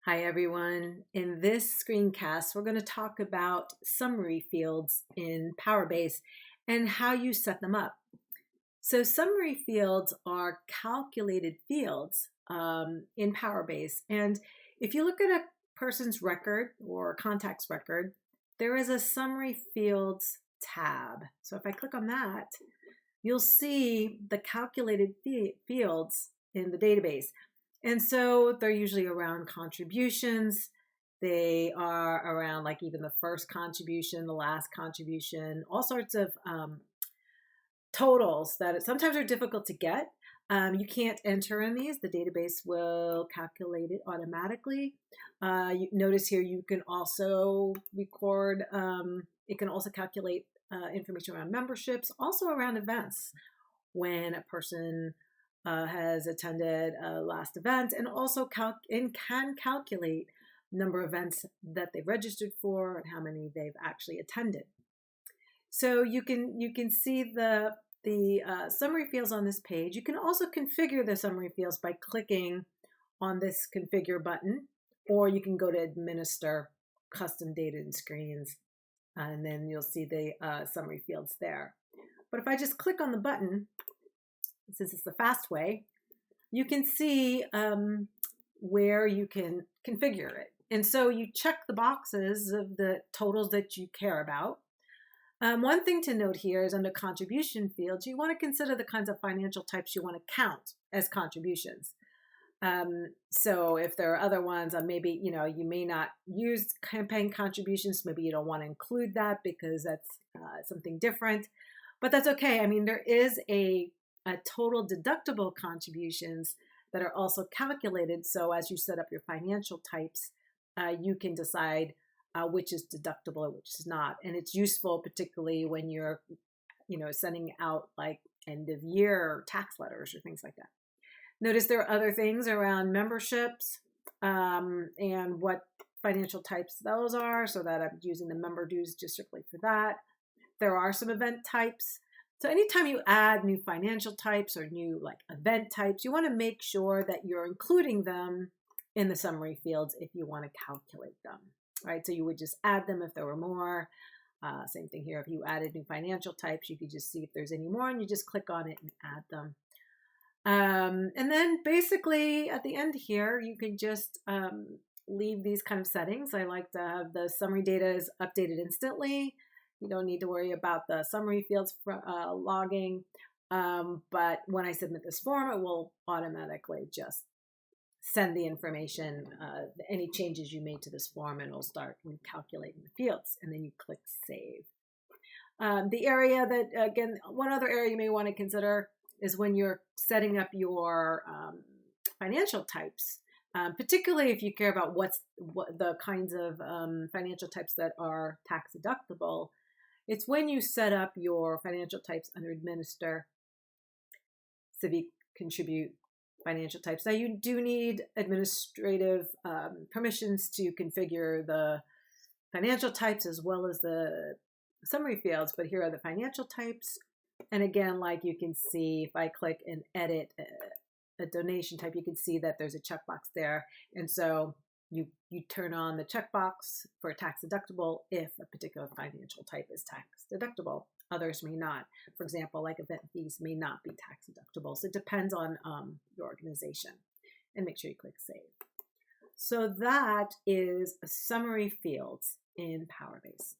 Hi everyone. In this screencast, we're going to talk about summary fields in PowerBase and how you set them up. So summary fields are calculated fields in PowerBase. And if you look at a person's record or contacts record, there is a summary fields tab. So if I click on that, you'll see the calculated fields in the database. And so they're usually around contributions. They are around like even the first contribution, the last contribution, all sorts of totals that sometimes are difficult to get. You can't enter in these. The database will calculate it automatically. You notice here you can also record, it can also calculate information around memberships, also around events when a person has attended a last event, and also can calculate number of events that they've registered for and how many they've actually attended. So you can see the summary fields on this page. You can also configure the summary fields by clicking on this configure button, or you can go to administer custom data and screens, and then you'll see the summary fields there. But if I just click on the button, since it's the fast way, you can see where you can configure it. And so you check the boxes of the totals that you care about. One thing to note here is under contribution fields, you want to consider the kinds of financial types you want to count as contributions. So if there are other ones, maybe you may not use campaign contributions. Maybe you don't want to include that because that's something different. But that's okay. I mean, there is a total deductible contributions that are also calculated. So as you set up your financial types, you can decide which is deductible and which is not. And it's useful, particularly when you're, sending out like end of year tax letters or things like that. Notice there are other things around memberships and what financial types those are, so that I'm using the member dues just strictly for that. There are some event types. So anytime you add new financial types or new like event types, you want to make sure that you're including them in the summary fields if you want to calculate them, right? So you would just add them if there were more. Same thing here. If you added new financial types, you could just see if there's any more and you just click on it and add them. And then basically at the end here, you can just leave these kind of settings. I like to have the summary data is updated instantly. You don't need to worry about the summary fields logging, but when I submit this form, it will automatically just send the information, any changes you made to this form, and it'll start calculating the fields, and then you click Save. The area that, again, one other area you may want to consider is when you're setting up your financial types. Particularly if you care about what the kinds of financial types that are tax deductible. It's when you set up your financial types under Administer, Civic, Contribute, Financial Types. Now you do need administrative permissions to configure the financial types as well as the summary fields, but here are the financial types. And again, like you can see, if I click and edit a donation type, you can see that there's a checkbox there. And so you turn on the checkbox for tax deductible if a particular financial type is tax deductible. Others may not. For example, like event fees may not be tax deductible. So it depends on your organization. And make sure you click Save. So that is a summary fields in PowerBase.